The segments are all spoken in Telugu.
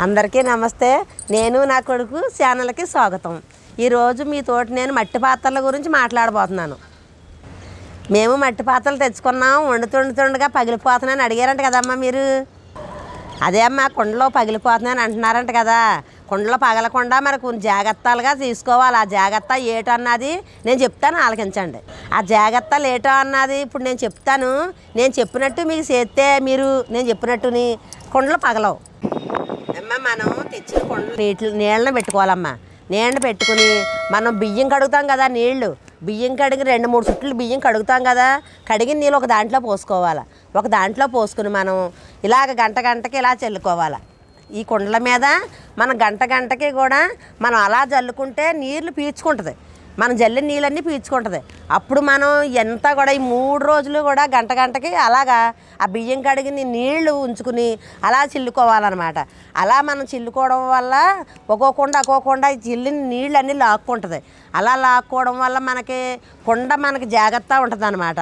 అందరికీ నమస్తే. నేను నా కొడుకు ఛానల్కి స్వాగతం. ఈరోజు మీతోటి నేను మట్టి పాత్రల గురించి మాట్లాడబోతున్నాను. మేము మట్టి పాత్రలు తెచ్చుకున్నాం, వండుతుండగా పగిలిపోతున్నాయని అడిగారంట కదమ్మా మీరు. అదే అమ్మా, కుండలో పగిలిపోతున్నాయని అంటున్నారంట కదా. కుండలో పగలకుండా మనకు జాగ్రత్తలుగా తీసుకోవాలి. ఆ జాగ్రత్త ఏటో అన్నది నేను చెప్తాను, ఆలకించండి. ఆ జాగ్రత్తలు ఏటో అన్నది ఇప్పుడు నేను చెప్తాను. నేను చెప్పినట్టు మీకు చేస్తే మీరు నేను చెప్పినట్టుని కుండలు పగలవు. అమ్మ, మనం తెచ్చిన కుండలు నీళ్ళని పెట్టుకోవాలమ్మా. నీళ్ళని పెట్టుకుని మనం బియ్యం కడుగుతాం కదా, బియ్యం కడిగి 2-3 చుట్లు బియ్యం కడుగుతాం కదా. కడిగిన నీళ్ళు ఒక దాంట్లో పోసుకోవాలి. ఒక దాంట్లో పోసుకుని మనం ఇలాగ గంటకి ఇలా చల్లుకోవాలి. ఈ కుండల మీద మనం గంటకి కూడా మనం అలా జల్లుకుంటే నీళ్ళు పీల్చుకుంటుంది. మనం జల్లిన నీళ్ళన్నీ పీల్చుకుంటుంది. అప్పుడు మనం ఎంత కూడా ఈ 3 రోజులు కూడా గంటకి అలాగా ఆ బియ్యం కడిగిన నీళ్లు ఉంచుకుని అలా చిల్లుకోవాలన్నమాట. అలా మనం చిల్లుకోవడం వల్ల ఒక్కోకుండా చిల్లిన నీళ్ళు అన్నీ లాక్కుంటుంది. అలా లాక్కోవడం వల్ల మనకి కుండ మనకి జాగ్రత్త ఉంటుంది అన్నమాట.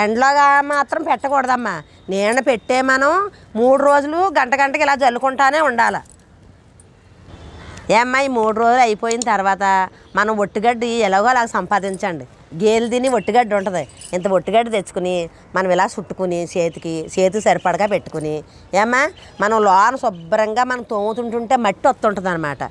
ఎండలోగా మాత్రం పెట్టకూడదమ్మా. నీళ్ళ పెట్టే మనం 3 రోజులు గంటకి ఇలా జల్లుకుంటానే ఉండాలి. ఏమ్మా, ఈ 3 రోజులు అయిపోయిన తర్వాత మనం ఒట్టిగడ్డి ఎలాగో అలా సంపాదించండి. గేలు తిని ఒట్టిగడ్డి ఉంటుంది. ఇంత ఒట్టిగడ్డి తెచ్చుకుని మనం ఇలా చుట్టుకుని చేతికి సరిపడగా పెట్టుకుని ఏమ్మా, మనం లోన శుభ్రంగా మనం తోముతుంటుంటే మట్టి వస్తుంటుంది అనమాట.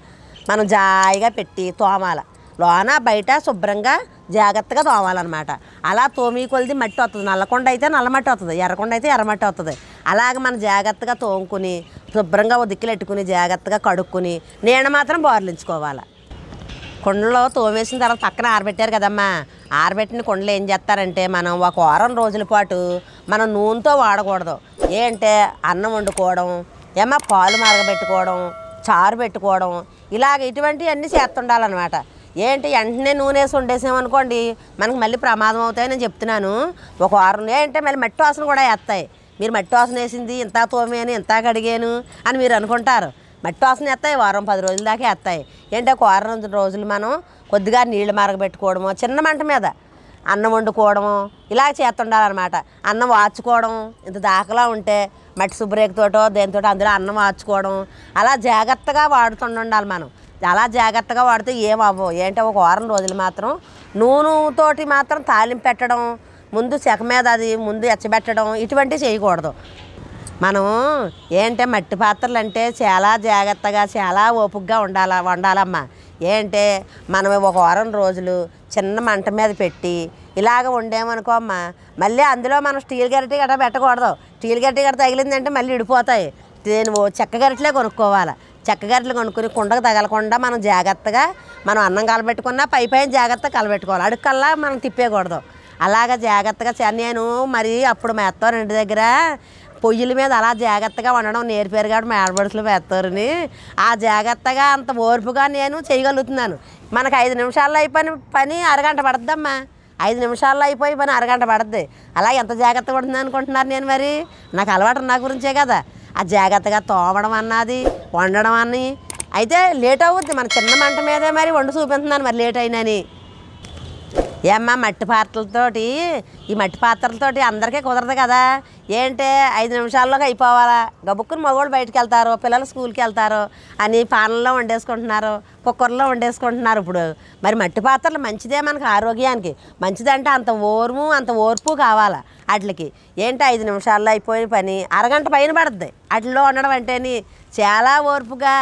మనం జాయిగా పెట్టి తోమాల. లోన బయట శుభ్రంగా జాగ్రత్తగా తోమాలన్నమాట. అలా తోమి కొలిది మట్టి వస్తుంది. నల్లకొండ అయితే నల్లమట్టి వస్తుంది, ఎర్రకొండ అయితే ఎర్రమట్టి వస్తుంది. అలాగే మనం జాగ్రత్తగా తోముకుని శుభ్రంగా దిక్కులు పెట్టుకుని జాగ్రత్తగా కడుక్కుని నీళ్ళ మాత్రం బోర్లించుకోవాలి. కుండలో తోమేసిన తర్వాత పక్కన ఆరబెట్టారు కదమ్మా. ఆరబెట్టిన కుండలు ఏం చేస్తారంటే మనం ఒక వారం రోజుల పాటు మనం నూనెతో వాడకూడదు. ఏంటంటే అన్నం వండుకోవడం, ఏమో పాలు మరగబెట్టుకోవడం, చారు పెట్టుకోవడం, ఇలాగ ఇటువంటివన్నీ చేస్తుండాలన్నమాట. ఏంటి వెంటనే నూనె వేసి వండేసామనుకోండి మనకు మళ్ళీ ప్రమాదం అవుతాయని నేను చెప్తున్నాను. ఒక వారం ఏంటంటే మళ్ళీ మట్టి వాసన కూడా వేస్తాయి. మీరు మట్టి వాసన వేసింది ఇంత తోమేను ఇంత కడిగాను అని మీరు అనుకుంటారు. మట్టి వాసన వేస్తాయి, వారం 10 రోజుల దాకా వేస్తాయి. ఏంటంటే ఒక వారం రోజులు మనం కొద్దిగా నీళ్లు మరగబెట్టుకోవడము, చిన్న మంట మీద అన్నం వండుకోవడము ఇలా చేస్తుండాలన్నమాట. అన్నం వాచుకోవడం ఇంత దాకలా ఉంటే మట్టి శుభ్రేకతోటో దేనితో అందులో అన్నం వాచుకోవడం అలా జాగ్రత్తగా వాడుతుండాలి మనం. అలా జాగ్రత్తగా వాడితే ఏమవ్వవు. ఏంటంటే ఒక వారం రోజులు మాత్రం నూనెతోటి మాత్రం తాలింపు పెట్టడం, ముందు చెక్క మీద అది ముందు ఎచ్చబెట్టడం ఇటువంటివి చేయకూడదు. మనం ఏంటంటే మట్టి పాత్రలు అంటే చాలా జాగ్రత్తగా చాలా ఓపికగా వండాలమ్మా. ఏంటంటే మనం ఒక వారం రోజులు చిన్న మంట మీద పెట్టి ఇలాగ వండామనుకో అమ్మా, మళ్ళీ అందులో మనం స్టీల్ గరిటె గట్రా పెట్టకూడదు. స్టీల్ గరిటె గట్రా తగిలిందంటే మళ్ళీ విడిపోతాయి. నేను చెక్క గరిటెలే కొనుక్కోవాలి. చెక్క గరిటెలు కొనుక్కుని కుండకు తగలకుండా మనం జాగ్రత్తగా మనం అన్నం కలబెట్టుకున్నా పైన జాగ్రత్తగా కలబెట్టుకోవాలి. అడుక్కల్లా మనం తిప్పేయకూడదు. అలాగా జాగ్రత్తగా నేను మరి అప్పుడు మా అత్తవారింటి దగ్గర పొయ్యిల మీద అలా జాగ్రత్తగా వండడం నేర్పారు కాబట్టి మా ఆడబడుసులు వేస్తారని ఆ జాగ్రత్తగా అంత ఓర్పుగా నేను చేయగలుగుతున్నాను. మనకు 5 నిమిషాల్లో అయిపోయిన పని అరగంట పడుద్దమ్మా. 5 నిమిషాల్లో అయిపోయి పని అరగంట పడుద్ది. అలా ఎంత జాగ్రత్తగా ఉంటుంది అనుకుంటున్నారు. నేను మరి నాకు అలవాటు నా గురించే కదా. ఆ జాగ్రత్తగా తోమడం అన్నది వండడం అని అయితే లేట్ అవుద్ది. మన చిన్న మంట మీదే మరి వండు చూపిస్తున్నాను మరి లేట్ అయినని. ఏమ్మా, మట్టి పాత్రలతోటి ఈ మట్టి పాత్రలతోటి అందరికీ కుదరదు కదా. ఏంటంటే 5 నిమిషాల్లోకి అయిపోవాలా. గబుక్కుని మగవాళ్ళు బయటకు వెళ్తారు, పిల్లలు స్కూల్కి వెళ్తారు అని పానల్లో వండేసుకుంటున్నారు, కుక్కర్లో వండేసుకుంటున్నారు. ఇప్పుడు మరి మట్టి పాత్రలు మంచిదే మనకు ఆరోగ్యానికి. మంచిదంటే అంత ఓర్పు కావాలా వాటికి. ఏంటి 5 నిమిషాల్లో అయిపోయిన పని అరగంట పైన పడుద్ది. వాటిలో వండడం అంటేని చాలా ఓర్పుగా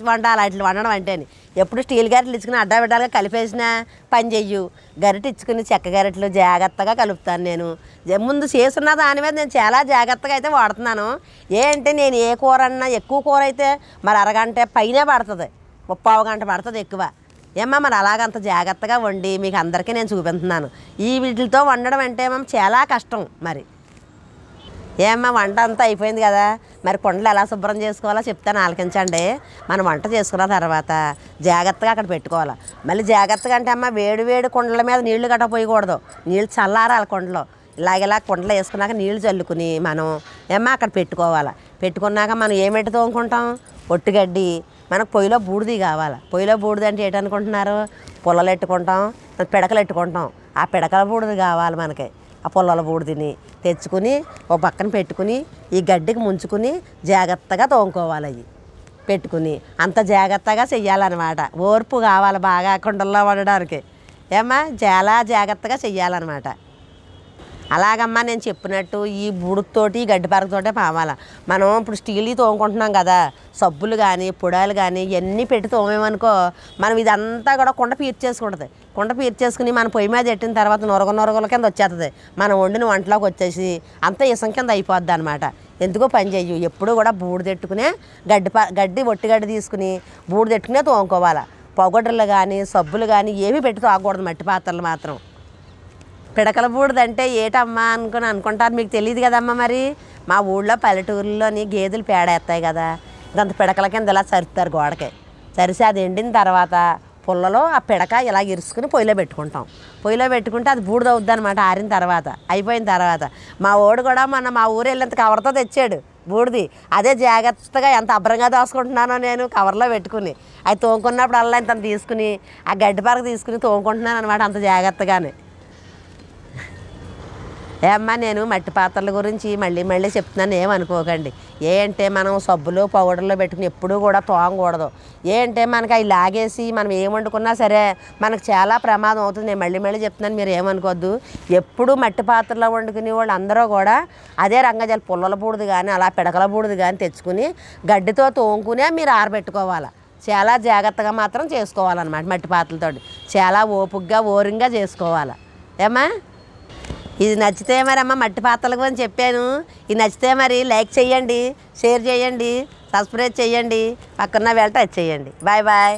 వండాలి. వాటిలో వండడం అంటేని ఎప్పుడు స్టీల్ గరిటెలు ఇచ్చుకుని అడ్డాబిడ్డాలుగా కలిపేసినా పని చెయ్యు. గరిటె ఇచ్చుకుని చెక్క గరిటెలు జాగ్రత్తగా కలుపుతాను. నేను ముందు చేస్తున్న దాని మీద నేను చాలా జాగ్రత్తగా అయితే వాడుతున్నాను. ఏంటంటే నేను ఏ కూర అన్నా ఎక్కువ కూర అయితే మరి అరగంట పైనే పడుతుంది, 30 గంట పడుతుంది ఎక్కువ. ఏమ్మా, మరి అలాగంత జాగ్రత్తగా వండి మీకు అందరికీ నేను చూపిస్తున్నాను. ఈ వీటితో వండడం అంటే చాలా కష్టం. మరి ఏమ్మా, వంట అంతా అయిపోయింది కదా. మరి కుండలు ఎలా శుభ్రం చేసుకోవాలో చెప్తాను, ఆలకించండి. మనం వంట చేసుకున్న తర్వాత జాగ్రత్తగా అక్కడ పెట్టుకోవాలి. మళ్ళీ జాగ్రత్తగా అంటే అమ్మ, వేడి కుండల మీద నీళ్లు గట్ట పోయకూడదు. నీళ్ళు చల్లారాలి కుండలో. ఇలాగ కుండలో వేసుకున్నాక నీళ్లు చల్లుకుని మనం ఏమ్మా అక్కడ పెట్టుకోవాలి. పెట్టుకున్నాక మనం ఏమిటి తోముకుంటాం? ఒట్టిగడ్డి. మనకు పొయ్యిలో బూడిది కావాలి. పొయ్యిలో బూడిది అంటే ఏంటనుకుంటున్నారు? పుల్లలు ఎట్టుకుంటాం, పిడకలు ఎట్టుకుంటాం. ఆ పిడకల బూడిది కావాలి మనకి. ఆ పుల్లల బూడిదని తెచ్చుకుని ఒక పక్కన పెట్టుకుని ఈ గడ్డికి ముంచుకుని జాగ్రత్తగా తోముకోవాలి. అవి పెట్టుకుని అంత జాగ్రత్తగా చెయ్యాలన్నమాట. ఓర్పు కావాలి బాగా కుండల్లో వండడానికి. ఏమ్మా చాలా జాగ్రత్తగా చెయ్యాలన్నమాట. అలాగమ్మా నేను చెప్పినట్టు ఈ బుడుతోటి గడ్డి పరకతోటే పామాల. మనం ఇప్పుడు స్టీల్ తోముకుంటున్నాం కదా, సబ్బులు కానీ పొడాలు కానీ ఇవన్నీ పెట్టి తోమేమనుకో మనం ఇదంతా కూడా కుండ పీర్చేసుకుంటుంది. కుండ పీర్చేసుకుని మన పొయ్యి మీద పెట్టిన తర్వాత నొరగల కింద వచ్చేస్తుంది. మనం వండిన వంటలోకి వచ్చేసి అంత ఇసం కింద అయిపోద్ది అనమాట. ఎందుకో పని చెయ్యు. ఎప్పుడు కూడా బూడిదెట్టుకునే గడ్డి ఒట్టిగడ్డి తీసుకుని బూడిదెట్టుకునే తోముకోవాలి. పొగడ్రలు కానీ సబ్బులు కానీ ఏమీ పెట్టి తాగకూడదు. మట్టి పాత్రలు మాత్రం. పిడకల బూడిదంటే ఏటమ్మా అనుకుంటారు. మీకు తెలియదు కదమ్మా. మరి మా ఊళ్ళో పల్లెటూరులోని గేదెలు పేడేస్తాయి కదా, ఇదంత పిడకల కింద ఇలా సరుతారు గోడకి. సరిసి అది ఎండిన తర్వాత పుల్లలో ఆ పిడక ఇలా ఇరుసుకుని పొయ్యిలో పెట్టుకుంటాం. పొయ్యిలో పెట్టుకుంటే అది బూడిద అవుద్ది అనమాట. ఆరిన తర్వాత అయిపోయిన తర్వాత మా ఓడు కూడా మా ఊరు వెళ్ళేంత కవర్తో తెచ్చాడు బూడిది. అదే జాగ్రత్తగా ఎంత అభ్రంగా దోసుకుంటున్నానో నేను కవర్లో పెట్టుకుని అది తోముకున్నప్పుడు అలా ఇంత తీసుకుని ఆ గడ్డి పరక తీసుకుని తోముకుంటున్నాను అనమాట. అంత జాగ్రత్తగానే. ఏమ్మా నేను మట్టి పాత్రల గురించి మళ్ళీ చెప్తున్నాను, ఏమనుకోకండి. ఏంటంటే మనం సబ్బులు పౌడర్లో పెట్టుకుని ఎప్పుడూ కూడా తోమకూడదు. ఏంటంటే మనకి అవి లాగేసి మనం ఏం వండుకున్నా సరే మనకు చాలా ప్రమాదం అవుతుంది. నేను మళ్ళీ చెప్తున్నాను, మీరు ఏమనుకోవద్దు. ఎప్పుడు మట్టి పాత్రలో వండుకునే వాళ్ళు అందరూ కూడా అదే రంగజాలి పుల్లల బూడిది కానీ అలా పిడకల బూడిది కానీ తెచ్చుకుని గడ్డితో తోముకునే మీరు ఆరబెట్టుకోవాలి. చాలా జాగ్రత్తగా మాత్రం చేసుకోవాలన్నమాట. మట్టి పాత్రలతో చాలా ఓపుగ్గా ఓరింగా చేసుకోవాలి. ఏమ్మా ఇది నచ్చితే మరి అమ్మ మట్టి పాత్రల గురించి చెప్పాను. ఇది నచ్చితే మరి లైక్ చేయండి, షేర్ చేయండి, సబ్స్క్రైబ్ చేయండి, పక్కన టచ్ చేయండి. Bye bye.